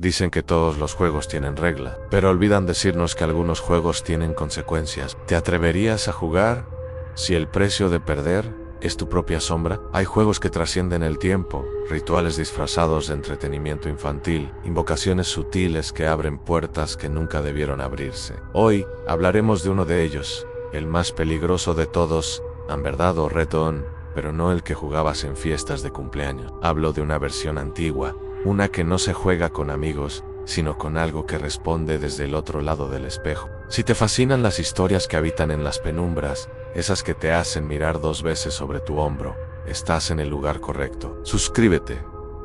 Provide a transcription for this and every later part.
Dicen que todos los juegos tienen regla, pero olvidan decirnos que algunos juegos tienen consecuencias. ¿Te atreverías a jugar si el precio de perder es tu propia sombra? Hay juegos que trascienden el tiempo, rituales disfrazados de entretenimiento infantil, invocaciones sutiles que abren puertas que nunca debieron abrirse. Hoy hablaremos de uno de ellos, el más peligroso de todos, en verdad o retón, pero no el que jugabas en fiestas de cumpleaños. Hablo de una versión antigua, una que no se juega con amigos, sino con algo que responde desde el otro lado del espejo. Si te fascinan las historias que habitan en las penumbras, esas que te hacen mirar 2 veces sobre tu hombro, estás en el lugar correcto. Suscríbete,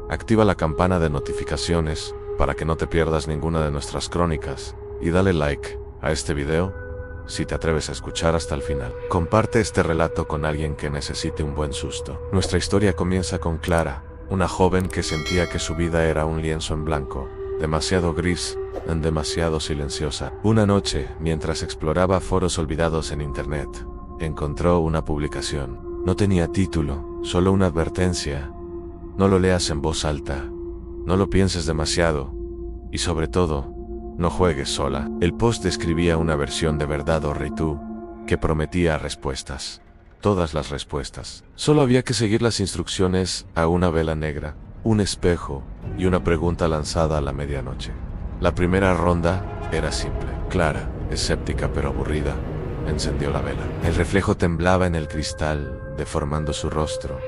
activa la campana de notificaciones para que no te pierdas ninguna de nuestras crónicas y dale like a este video si te atreves a escuchar hasta el final. Comparte este relato con alguien que necesite un buen susto. Nuestra historia comienza con Clara, una joven que sentía que su vida era un lienzo en blanco, demasiado gris, demasiado silenciosa. Una noche, mientras exploraba foros olvidados en internet, encontró una publicación. No tenía título, solo una advertencia. No lo leas en voz alta, no lo pienses demasiado, y sobre todo, no juegues sola. El post describía una versión de verdad o retú que prometía respuestas. Todas las respuestas. Solo había que seguir las instrucciones a una vela negra, un espejo y una pregunta lanzada a la medianoche. La primera ronda era simple. Clara, escéptica pero aburrida, encendió la vela. El reflejo temblaba en el cristal, deformando su rostro.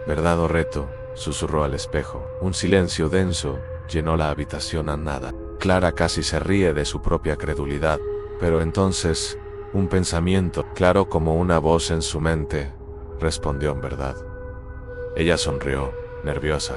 ¿Verdad o reto?, susurró al espejo. Un silencio denso llenó la habitación a nada. Clara casi se ríe de su propia credulidad, pero entonces un pensamiento, claro como una voz en su mente, respondió en verdad. Ella sonrió, nerviosa.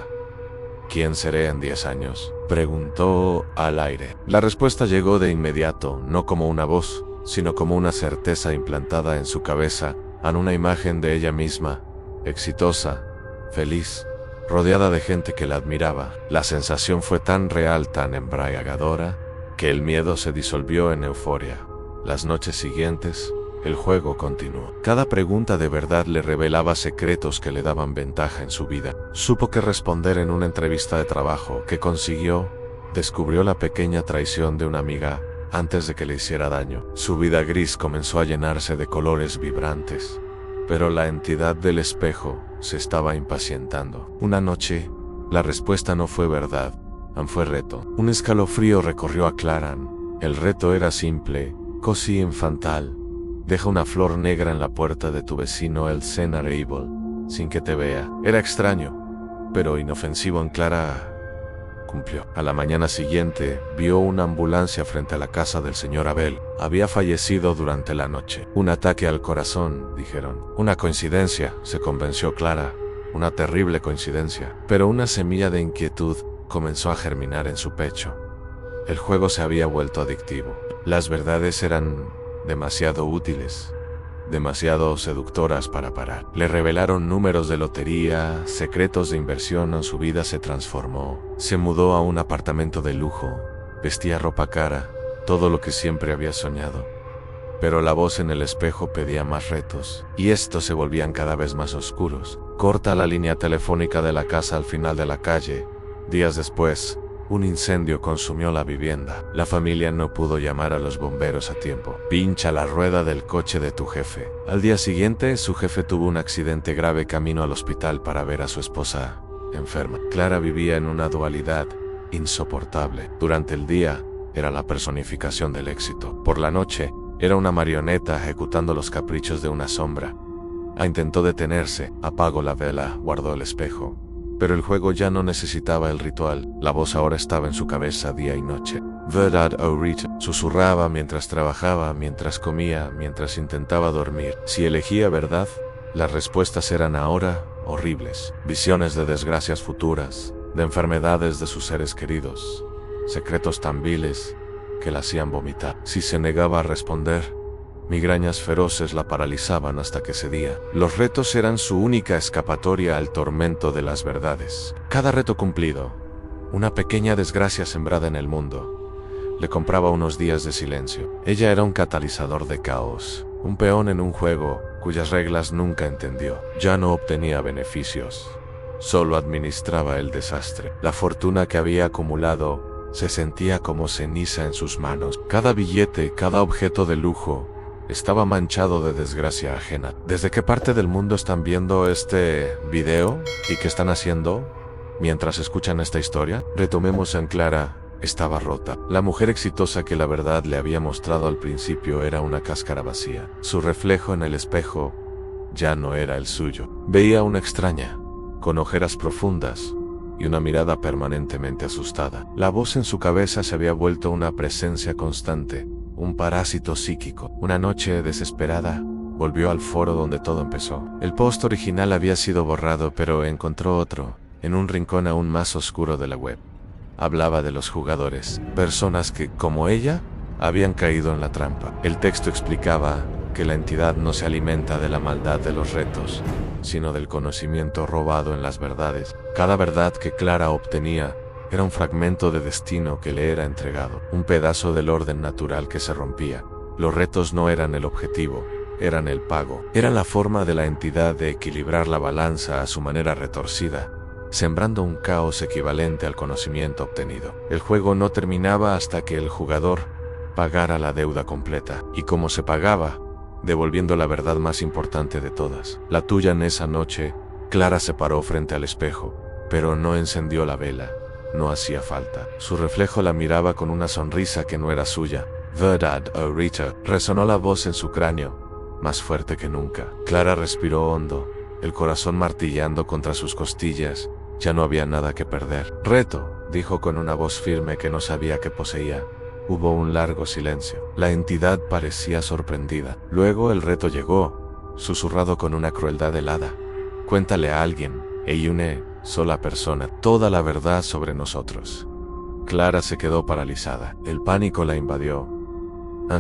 ¿Quién seré en 10 años?, preguntó al aire. La respuesta llegó de inmediato, no como una voz, sino como una certeza implantada en su cabeza, en una imagen de ella misma, exitosa, feliz, rodeada de gente que la admiraba. La sensación fue tan real, tan embriagadora, que el miedo se disolvió en euforia. Las noches siguientes, el juego continuó. Cada pregunta de verdad le revelaba secretos que le daban ventaja en su vida. Supo qué responder en una entrevista de trabajo que consiguió. Descubrió la pequeña traición de una amiga antes de que le hiciera daño. Su vida gris comenzó a llenarse de colores vibrantes, pero la entidad del espejo se estaba impacientando. Una noche, la respuesta no fue verdad, fue reto. Un escalofrío recorrió a Clara. El reto era simple, casi infantil. Deja una flor negra en la puerta de tu vecino el Evil, sin que te vea. Era extraño, pero inofensivo en Clara. Cumplió. A la mañana siguiente, vio una ambulancia frente a la casa del señor Abel. Había fallecido durante la noche. Un ataque al corazón, dijeron. Una coincidencia, se convenció Clara. Una terrible coincidencia. Pero una semilla de inquietud comenzó a germinar en su pecho. El juego se había vuelto adictivo. Las verdades eran demasiado útiles, demasiado seductoras para parar. Le revelaron números de lotería, secretos de inversión. Su vida se transformó. Se mudó a un apartamento de lujo, vestía ropa cara, todo lo que siempre había soñado. Pero la voz en el espejo pedía más retos, y estos se volvían cada vez más oscuros. Corta la línea telefónica de la casa al final de la calle. Días después, un incendio consumió la vivienda. La familia no pudo llamar a los bomberos a tiempo. Pincha la rueda del coche de tu jefe. Al día siguiente, su jefe tuvo un accidente grave camino al hospital para ver a su esposa enferma. Clara vivía en una dualidad insoportable. Durante el día, era la personificación del éxito. Por la noche, era una marioneta ejecutando los caprichos de una sombra. Intentó detenerse, apagó la vela, guardó el espejo. Pero el juego ya no necesitaba el ritual. La voz ahora estaba en su cabeza día y noche. ¿Verdad o reto?, susurraba mientras trabajaba, mientras comía, mientras intentaba dormir. Si elegía verdad, las respuestas eran ahora horribles. Visiones de desgracias futuras, de enfermedades de sus seres queridos, secretos tan viles que la hacían vomitar. Si se negaba a responder, migrañas feroces la paralizaban hasta que cedía. Los retos eran su única escapatoria al tormento de las verdades. Cada reto cumplido, una pequeña desgracia sembrada en el mundo, le compraba unos días de silencio. Ella era un catalizador de caos, un peón en un juego cuyas reglas nunca entendió. Ya no obtenía beneficios, solo administraba el desastre. La fortuna que había acumulado Se sentía como ceniza en sus manos. Cada billete, cada objeto de lujo, estaba manchado de desgracia ajena. ¿Desde qué parte del mundo están viendo este video y qué están haciendo mientras escuchan esta historia? Retomemos en Clara. Estaba rota. La mujer exitosa que la verdad le había mostrado al principio era una cáscara vacía. Su reflejo en el espejo ya no era el suyo. Veía una extraña, con ojeras profundas y una mirada permanentemente asustada. La voz en su cabeza se había vuelto una presencia constante, un parásito psíquico. Una noche desesperada, volvió al foro donde todo empezó. El post original había sido borrado, pero encontró otro, en un rincón aún más oscuro de la web. Hablaba de los jugadores, personas que, como ella, habían caído en la trampa. El texto explicaba que la entidad no se alimenta de la maldad de los retos, sino del conocimiento robado en las verdades. Cada verdad que Clara obtenía era un fragmento de destino que le era entregado, un pedazo del orden natural que se rompía. Los retos no eran el objetivo, eran el pago. Era la forma de la entidad de equilibrar la balanza a su manera retorcida, sembrando un caos equivalente al conocimiento obtenido. El juego no terminaba hasta que el jugador pagara la deuda completa. ¿Y cómo se pagaba? Devolviendo la verdad más importante de todas, la tuya. En esa noche, Clara se paró frente al espejo, pero no encendió la vela. No hacía falta. Su reflejo la miraba con una sonrisa que no era suya. ¿Verdad, oh Rita? Resonó la voz en su cráneo, más fuerte que nunca. Clara respiró hondo, el corazón martillando contra sus costillas. Ya no había nada que perder. Reto, dijo con una voz firme que no sabía que poseía. Hubo un largo silencio. La entidad parecía sorprendida. Luego el reto llegó, susurrado con una crueldad helada. Cuéntale a alguien, una sola persona, toda la verdad sobre nosotros. Clara se quedó paralizada. El pánico la invadió.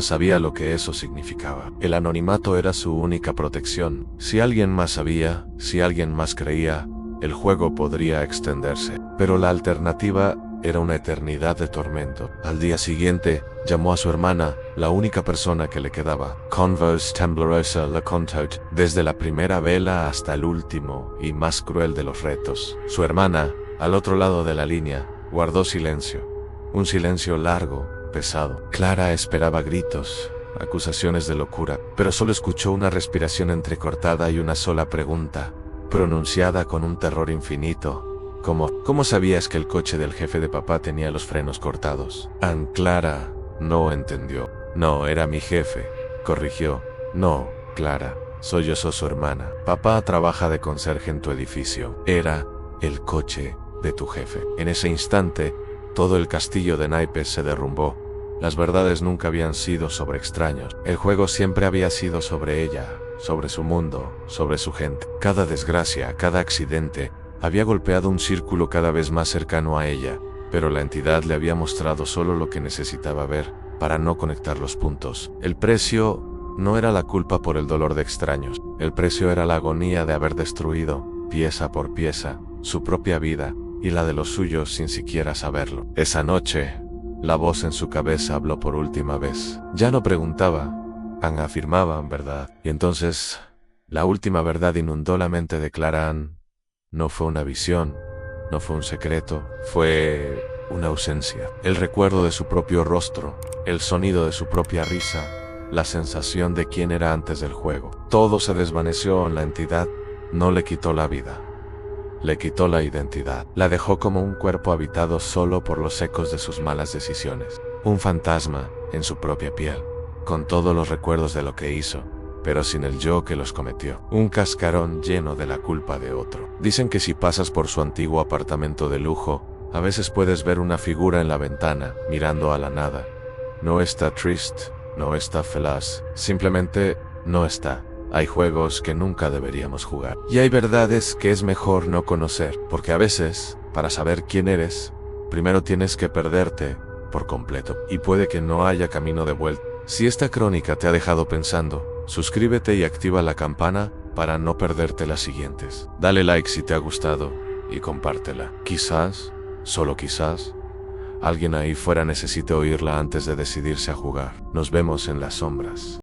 Sabía lo que eso significaba. El anonimato era su única protección. Si alguien más sabía, si alguien más creía, el juego podría extenderse. Pero la alternativa era una eternidad de tormento. Al día siguiente, llamó a su hermana, la única persona que le quedaba. Converse temblorosa le contó, desde la primera vela hasta el último y más cruel de los retos. Su hermana, al otro lado de la línea, guardó silencio. Un silencio largo, pesado. Clara esperaba gritos, acusaciones de locura, pero solo escuchó una respiración entrecortada y una sola pregunta, pronunciada con un terror infinito. ¿Cómo sabías que el coche del jefe de papá tenía los frenos cortados? Clara no entendió. No, era mi jefe, corrigió. No, Clara, soy yo, soy su hermana. Papá trabaja de conserje en tu edificio. Era el coche de tu jefe. En ese instante, todo el castillo de naipes se derrumbó. Las verdades nunca habían sido sobre extraños. El juego siempre había sido sobre ella, sobre su mundo, sobre su gente. Cada desgracia, cada accidente, había golpeado un círculo cada vez más cercano a ella, pero la entidad le había mostrado solo lo que necesitaba ver para no conectar los puntos. El precio no era la culpa por el dolor de extraños. El precio era la agonía de haber destruido, pieza por pieza, su propia vida y la de los suyos sin siquiera saberlo. Esa noche, la voz en su cabeza habló por última vez. Ya no preguntaba, afirmaba, ¿verdad? Y entonces, la última verdad inundó la mente de Clara. No fue una visión, no fue un secreto, fue una ausencia. El recuerdo de su propio rostro, el sonido de su propia risa, la sensación de quién era antes del juego. Todo se desvaneció en la entidad. No le quitó la vida, le quitó la identidad. La dejó como un cuerpo habitado solo por los ecos de sus malas decisiones. Un fantasma en su propia piel, con todos los recuerdos de lo que hizo, pero sin el yo que los cometió. Un cascarón lleno de la culpa de otro. Dicen que si pasas por su antiguo apartamento de lujo, a veces puedes ver una figura en la ventana, mirando a la nada. No está triste, no está feliz, simplemente no está. Hay juegos que nunca deberíamos jugar. Y hay verdades que es mejor no conocer, porque a veces, para saber quién eres, primero tienes que perderte por completo. Y puede que no haya camino de vuelta. Si esta crónica te ha dejado pensando, suscríbete y activa la campana para no perderte las siguientes. Dale like si te ha gustado y compártela. Quizás, solo quizás, alguien ahí fuera necesite oírla antes de decidirse a jugar. Nos vemos en las sombras.